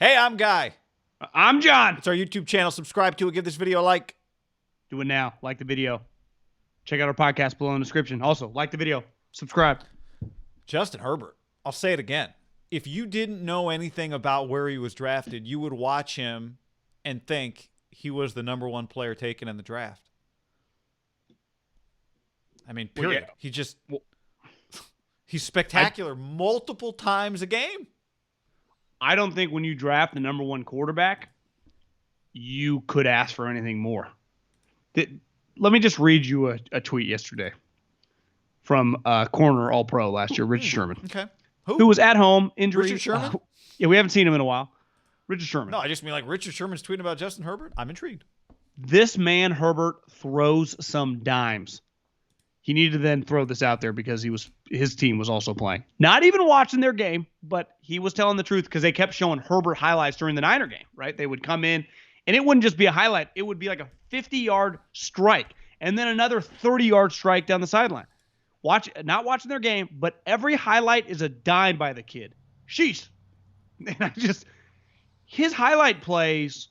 Hey, I'm Guy. I'm John. It's our YouTube channel. Subscribe to it. Give this video a like. Do it now. Like the video. Check out our podcast below in the description. Also, like the video. Subscribe. Justin Herbert. I'll say it again. If you didn't know anything about where he was drafted, you would watch him and think he was the number one player taken in the draft. I mean, period. Well, yeah. He's spectacular multiple times a game. I don't think when you draft the number one quarterback, you could ask for anything more. Let me just read you a tweet yesterday from corner All-Pro last year, Richard Sherman. Okay. Who was at home, injury. Richard Sherman? Yeah, we haven't seen him in a while. Richard Sherman. No, I just mean like Richard Sherman's tweeting about Justin Herbert. I'm intrigued. This man, Herbert, throws some dimes. He needed to then throw this out there because his team was also playing. Not even watching their game, but he was telling the truth because they kept showing Herbert highlights during the Niner game, right? They would come in, and it wouldn't just be a highlight. It would be like a 50-yard strike and then another 30-yard strike down the sideline. Not watching their game, but every highlight is a dime by the kid. Sheesh. And his highlight plays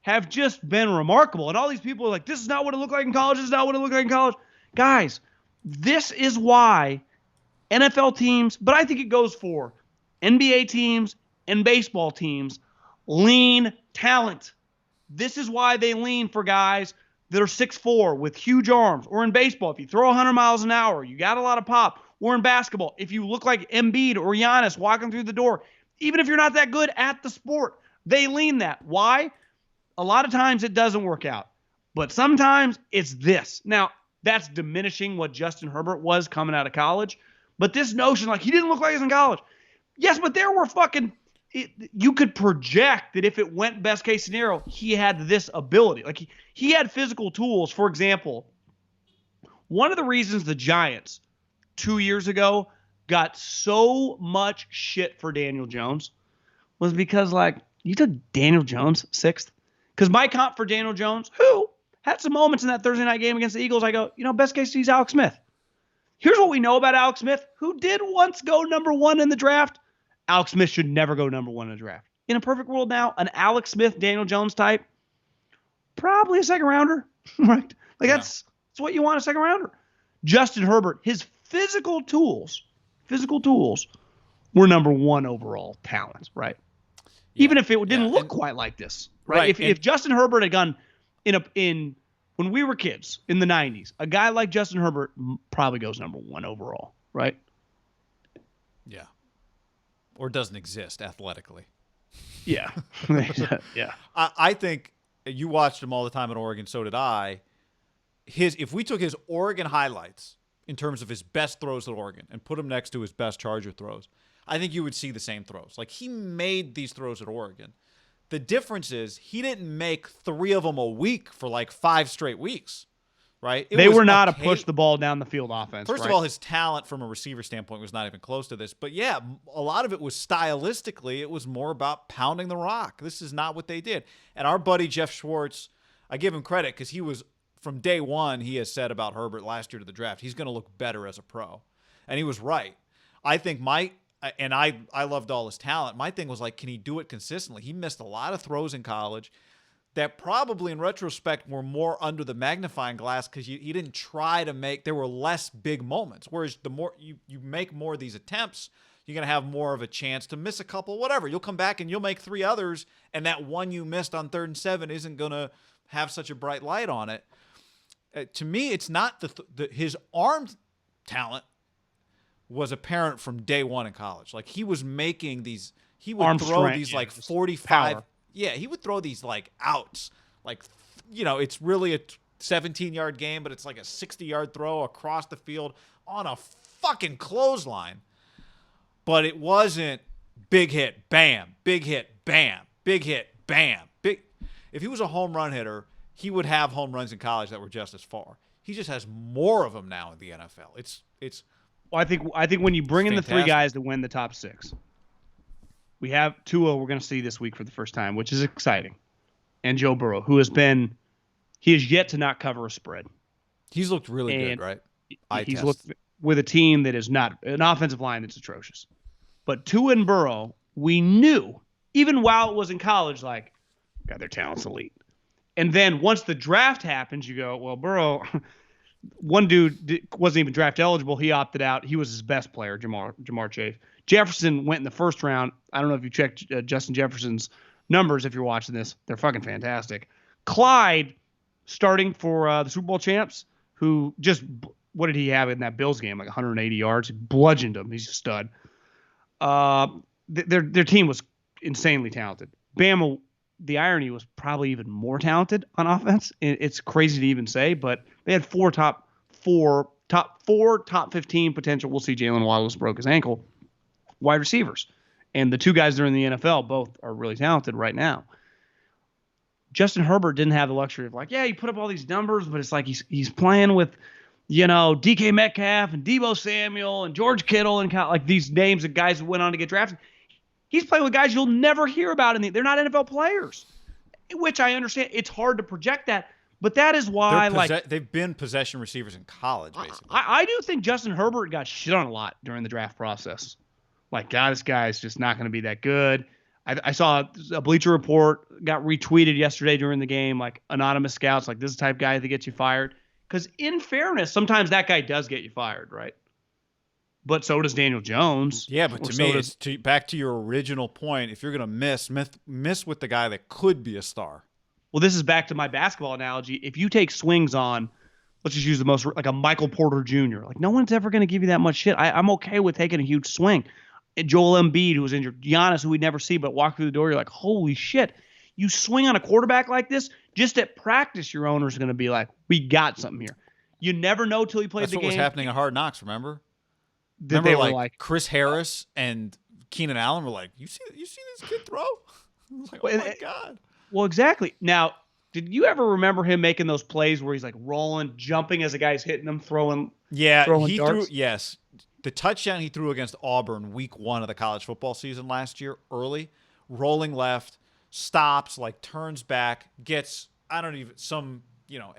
have just been remarkable. And all these people are like, this is not what it looked like in college. This is not what it looked like in college. Guys, this is why NFL teams, but I think it goes for NBA teams and baseball teams, lean talent. This is why they lean for guys that are 6'4" with huge arms. Or in baseball, if you throw 100 miles an hour, you got a lot of pop. Or in basketball, if you look like Embiid or Giannis walking through the door, even if you're not that good at the sport, they lean that. Why? A lot of times it doesn't work out. But sometimes it's this. Now, that's diminishing what Justin Herbert was coming out of college. But this notion, like, he didn't look like he was in college. Yes, but there were you could project that if it went best case scenario, he had this ability. Like, he had physical tools. For example, one of the reasons the Giants 2 years ago got so much shit for Daniel Jones was because, like, you took Daniel Jones 6th. Because my comp for Daniel Jones, who had some moments in that Thursday night game against the Eagles, I go, best case he's Alex Smith. Here's what we know about Alex Smith, who did once go number one in the draft. Alex Smith should never go number one in the draft. In a perfect world now, an Alex Smith, Daniel Jones type, probably a second rounder, right? Like, that's what you want, a second rounder. Justin Herbert, his physical tools were number one overall talent, right? Yeah. Even if it didn't look quite like this, right? If Justin Herbert had gone in when we were kids in the 90s, a guy like Justin Herbert probably goes number one overall, right? Yeah. Or doesn't exist athletically. Yeah. Yeah. I think you watched him all the time at Oregon, so did I. If we took his Oregon highlights in terms of his best throws at Oregon and put him next to his best Charger throws, I think you would see the same throws. Like, he made these throws at Oregon. The difference is he didn't make 3 of them a week for like 5 straight weeks, right? They were not a push the ball down the field offense. First of all, his talent from a receiver standpoint was not even close to this. But yeah, a lot of it was stylistically, it was more about pounding the rock. This is not what they did. And our buddy Jeff Schwartz, I give him credit because he was, from day one, he has said about Herbert last year to the draft, he's going to look better as a pro. And he was right. I think I loved all his talent. My thing was, like, can he do it consistently? He missed a lot of throws in college that probably in retrospect were more under the magnifying glass because he didn't try to make – there were less big moments. Whereas the more you make more of these attempts, you're going to have more of a chance to miss a couple, whatever. You'll come back and you'll make 3 others, and that one you missed on 3rd and 7 isn't going to have such a bright light on it. To me, it's not his arm talent was apparent from day one in college. Like, he was making these, he would throw these like 45. Power. Yeah, he would throw these like outs. Like, it's really a 17-yard game, but it's like a 60-yard throw across the field on a fucking clothesline. But it wasn't big hit, bam, big hit, bam, big hit, bam. If he was a home run hitter, he would have home runs in college that were just as far. He just has more of them now in the NFL. It's Well, I think when you bring in the 3 guys to win the top 6, we have Tua we're going to see this week for the first time, which is exciting, and Joe Burrow, who has yet to not cover a spread. He's looked really good, right? He's looked with a team that is not an offensive line that's atrocious. But Tua and Burrow, we knew even while it was in college, like, God, their talent's elite. And then once the draft happens, you go, well, Burrow, one dude wasn't even draft eligible. He opted out. He was his best player, Jamar Chase. Jefferson went in the first round. I don't know if you checked Justin Jefferson's numbers if you're watching this. They're fucking fantastic. Clyde, starting for the Super Bowl champs, who just, what did he have in that Bills game? Like 180 yards. He bludgeoned him. He's a stud. Their team was insanely talented. Bama, the irony was probably even more talented on offense. It's crazy to even say, but they had top 15 potential. We'll see Jalen Waddle broke his ankle. Wide receivers. And the two guys that are in the NFL both are really talented right now. Justin Herbert didn't have the luxury of like, yeah, he put up all these numbers, but it's like he's playing with, DK Metcalf and Deebo Samuel and George Kittle and like these names of guys who went on to get drafted. He's playing with guys you'll never hear about. They're not NFL players, which I understand. It's hard to project that, but that is why they've been possession receivers in college, basically. I do think Justin Herbert got shit on a lot during the draft process. Like, God, this guy's just not going to be that good. I saw a Bleacher Report got retweeted yesterday during the game, like anonymous scouts, like this is the type of guy that gets you fired. Because in fairness, sometimes that guy does get you fired, right? But so does Daniel Jones. Yeah, but to me, it's back to your original point. If you're going to miss with the guy that could be a star. Well, this is back to my basketball analogy. If you take swings on, let's just use the most, like a Michael Porter Jr., like no one's ever going to give you that much shit. I'm okay with taking a huge swing. Joel Embiid, who was injured, Giannis, who we'd never see, but walk through the door, you're like, holy shit. You swing on a quarterback like this, just at practice, your owner's going to be like, we got something here. You never know till he played the game. That's what was happening at Hard Knocks, remember? They were like Chris Harris and Keenan Allen were like, you see this kid throw? I was like, oh my God. Well, exactly. Now, did you ever remember him making those plays where he's like rolling, jumping as a guy's hitting him, throwing darts? Yes. The touchdown he threw against Auburn week 1 of the college football season last year, early, rolling left, stops, like turns back, gets, some,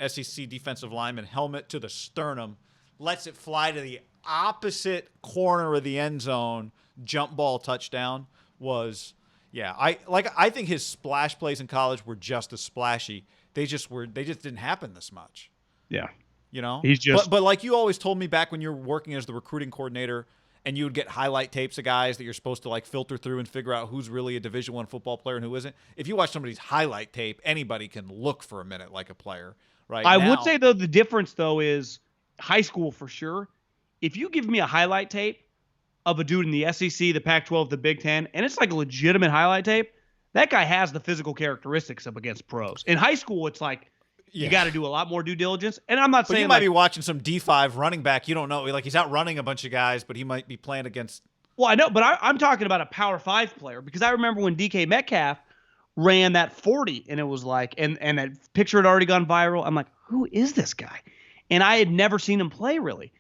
SEC defensive lineman helmet to the sternum, lets it fly to the opposite corner of the end zone, jump ball touchdown was, I think his splash plays in college were just as splashy. They just didn't happen this much. Yeah. He's just, but like you always told me back when you were working as the recruiting coordinator and you would get highlight tapes of guys that you're supposed to like filter through and figure out who's really a Division I football player and who isn't. If you watch somebody's highlight tape, anybody can look for a minute like a player, right? I would say though, the difference though is high school for sure. If you give me a highlight tape of a dude in the SEC, the Pac-12, the Big Ten, and it's like a legitimate highlight tape, that guy has the physical characteristics up against pros. In high school, it's like, you got to do a lot more due diligence. And I'm not saying you might be watching some D5 running back. You don't know. Like he's out running a bunch of guys, but he might be playing against. Well, I know, but I'm talking about a Power 5 player because I remember when DK Metcalf ran that 40 and it was like, and that picture had already gone viral. I'm like, who is this guy? And I had never seen him play really.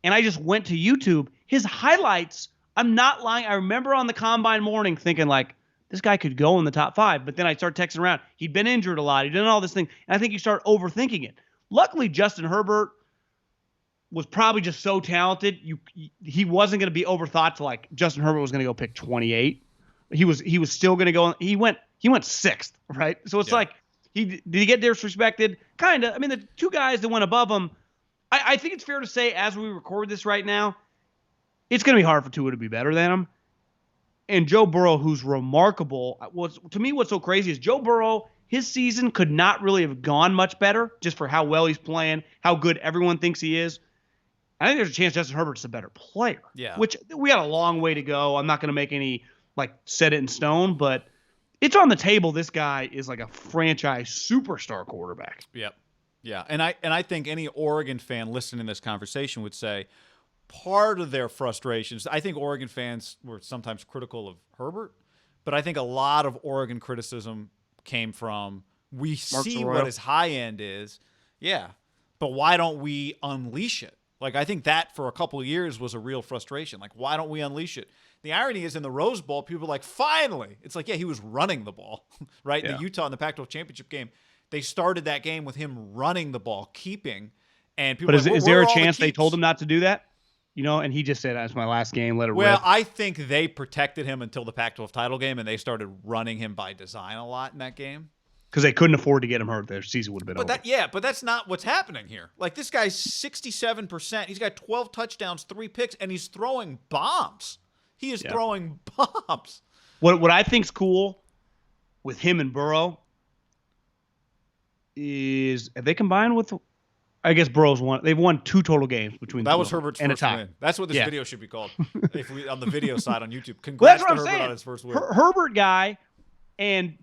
And I just went to YouTube. His highlights, I'm not lying. I remember on the combine morning thinking like, this guy could go in the top 5, but then I start texting around. He'd been injured a lot. He'd done all this thing. And I think you start overthinking it. Luckily, Justin Herbert was probably just so talented. He wasn't going to be overthought to like Justin Herbert was going to go pick 28. He was still going to go. He went 6th, right? So it's like, did he get disrespected? Kind of. I mean, the two guys that went above him, I think it's fair to say as we record this right now, it's going to be hard for Tua to be better than him. And Joe Burrow, who's remarkable, to me what's so crazy is Joe Burrow, his season could not really have gone much better just for how well he's playing, how good everyone thinks he is. I think there's a chance Justin Herbert's a better player. Yeah. Which we got a long way to go. I'm not going to make any set it in stone, but it's on the table. This guy is like a franchise superstar quarterback. Yep. Yeah. And I think any Oregon fan listening to this conversation would say, part of their frustrations, I think Oregon fans were sometimes critical of Herbert, but I think a lot of Oregon criticism came from we see what his high end is. Yeah. But why don't we unleash it? Like, I think that for a couple of years was a real frustration. Like, why don't we unleash it? The irony is in the Rose Bowl, people are like, finally. It's like, yeah, he was running the ball, right? Yeah. The Utah in the Pac-12 championship game, they started that game with him running the ball, keeping. And people but is there a chance they told him not to do that? and he just said, that's my last game, let it Well, rip. I think they protected him until the Pac-12 title game, and they started running him by design a lot in that game. Because they couldn't afford to get him hurt. Their season would have been over. But that's not what's happening here. Like, this guy's 67%. He's got 12 touchdowns, 3 picks, and he's throwing bombs. He is throwing bombs. What I think's cool with him and Burrow is, have they combined with, I guess Burrow's won. They've won 2 total games between that was Herbert's and first win. That's what this video should be called. On the video side on YouTube. Congrats to Herbert on his first win. Herbert guy and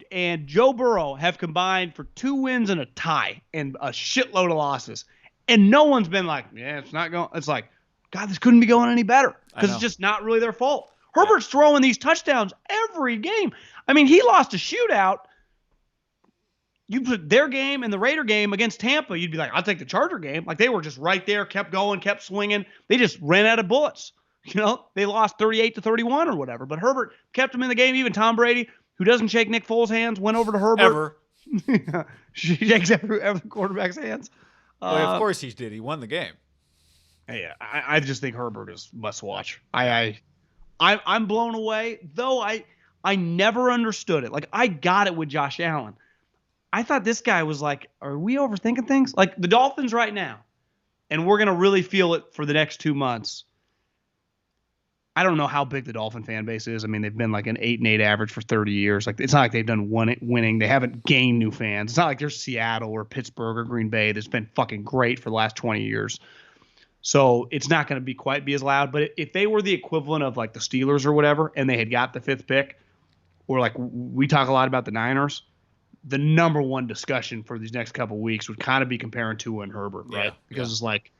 Joe Burrow have combined for 2 wins and a tie and a shitload of losses. And no one's been like, yeah, it's not going. It's like, God, this couldn't be going any better because it's just not really their fault. Herbert's throwing these touchdowns every game. I mean, he lost a shootout. You put their game and the Raider game against Tampa, you'd be like, I'll take the Charger game. Like, they were just right there, kept going, kept swinging. They just ran out of bullets. They lost 38-31 or whatever. But Herbert kept them in the game. Even Tom Brady, who doesn't shake Nick Foles' hands, went over to Herbert. Ever. She shakes every quarterback's hands. Well, of course he did. He won the game. Yeah, I just think Herbert is must watch. I'm blown away, though I never understood it. Like, I got it with Josh Allen. I thought this guy was like, are we overthinking things? Like, the Dolphins right now, and we're going to really feel it for the next 2 months. I don't know how big the Dolphin fan base is. I mean, they've been like an 8-8 average for 30 years. Like, it's not like they've done winning. They haven't gained new fans. It's not like there's Seattle or Pittsburgh or Green Bay that's been fucking great for the last 20 years. So it's not going to quite be as loud. But if they were the equivalent of like the Steelers or whatever, and they had got the 5th pick, or like we talk a lot about the Niners, the number one discussion for these next couple of weeks would kind of be comparing Tua and Herbert, right? Because it's like,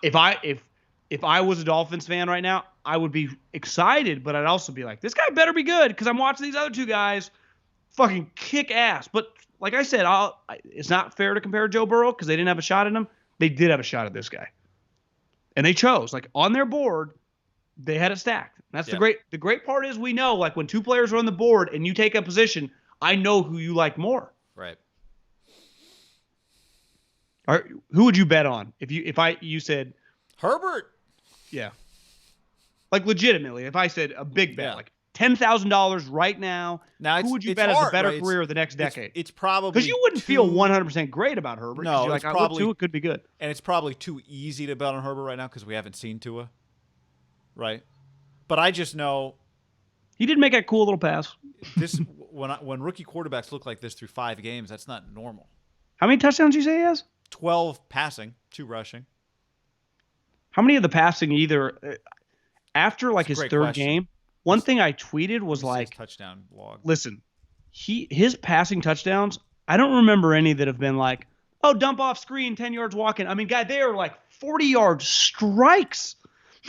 if I was a Dolphins fan right now, I would be excited, but I'd also be like, this guy better be good because I'm watching these other 2 guys fucking kick ass. But like I said, it's not fair to compare Joe Burrow because they didn't have a shot at him. They did have a shot at this guy, and they chose, like, on their board, they had it stacked. That's the great part is, we know, like, when 2 players are on the board and you take a position, I know who you like more. Right. Who would you bet on if you said Herbert? Yeah. Like, legitimately, if I said a big bet, like $10,000 right now, who would you bet has a better career the next decade? It's probably, because you wouldn't feel 100% great about Herbert. No, you're like, Tua could be good. And it's probably too easy to bet on Herbert right now because we haven't seen Tua. Right. But I just know he did make a cool little pass. When rookie quarterbacks look like this through 5 games, that's not normal. How many touchdowns did you say he has? 12 passing, 2 rushing. How many of the passing either after like his 3rd game? One thing I tweeted was like, touchdown log. Listen, his passing touchdowns, I don't remember any that have been like, oh, dump off screen, 10 yards walking. I mean, guy, they are like 40-yard strikes.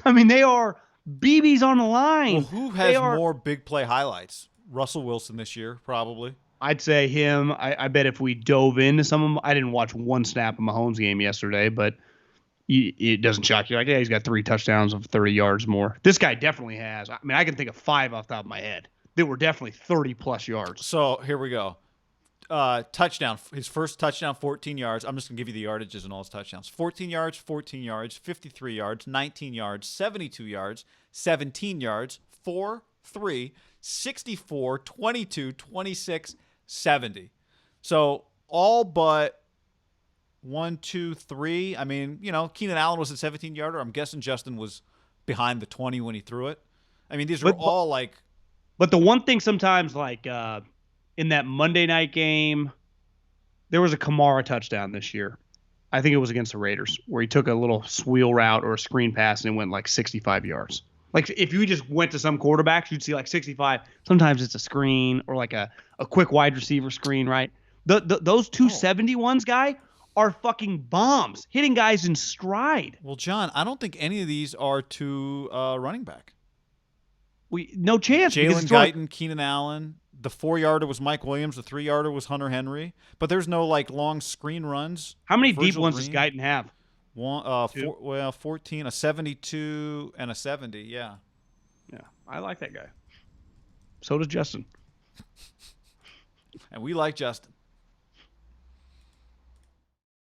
I mean, they are BBs on the line. Well, who has more big play highlights? Russell Wilson this year, probably. I'd say him. I bet if we dove into some of them, I didn't watch one snap of Mahomes' game yesterday, but it doesn't shock you. Like, yeah, he's got 3 touchdowns of 30 yards more. This guy definitely has. I mean, I can think of 5 off the top of my head. They were definitely 30-plus yards. So here we go. Touchdown. His first touchdown, 14 yards. I'm just going to give you the yardages and all his touchdowns. 14 yards, 53 yards, 19 yards, 72 yards, 17 yards, 4, 3, 64, 22, 26, 70. So all but 1, 2, 3. I mean, Keenan Allen was a 17-yarder. I'm guessing Justin was behind the 20 when he threw it. I mean, these are all like. But the one thing sometimes, like in that Monday night game, there was a Kamara touchdown this year. I think it was against the Raiders, where he took a little wheel route or a screen pass and it went like 65 yards. Like, if you just went to some quarterbacks, you'd see like 65. Sometimes it's a screen or like a quick wide receiver screen, right? Those 271s, guy, are fucking bombs, hitting guys in stride. Well, John, I don't think any of these are to running back. No chance. Jalen Guyton, Keenan Allen. The 4-yarder was Mike Williams. The 3-yarder was Hunter Henry. But there's no like long screen runs. How many deep ones does Guyton have? 14, a 72, and a 70. Yeah. Yeah, I like that guy. So does Justin. And we like Justin.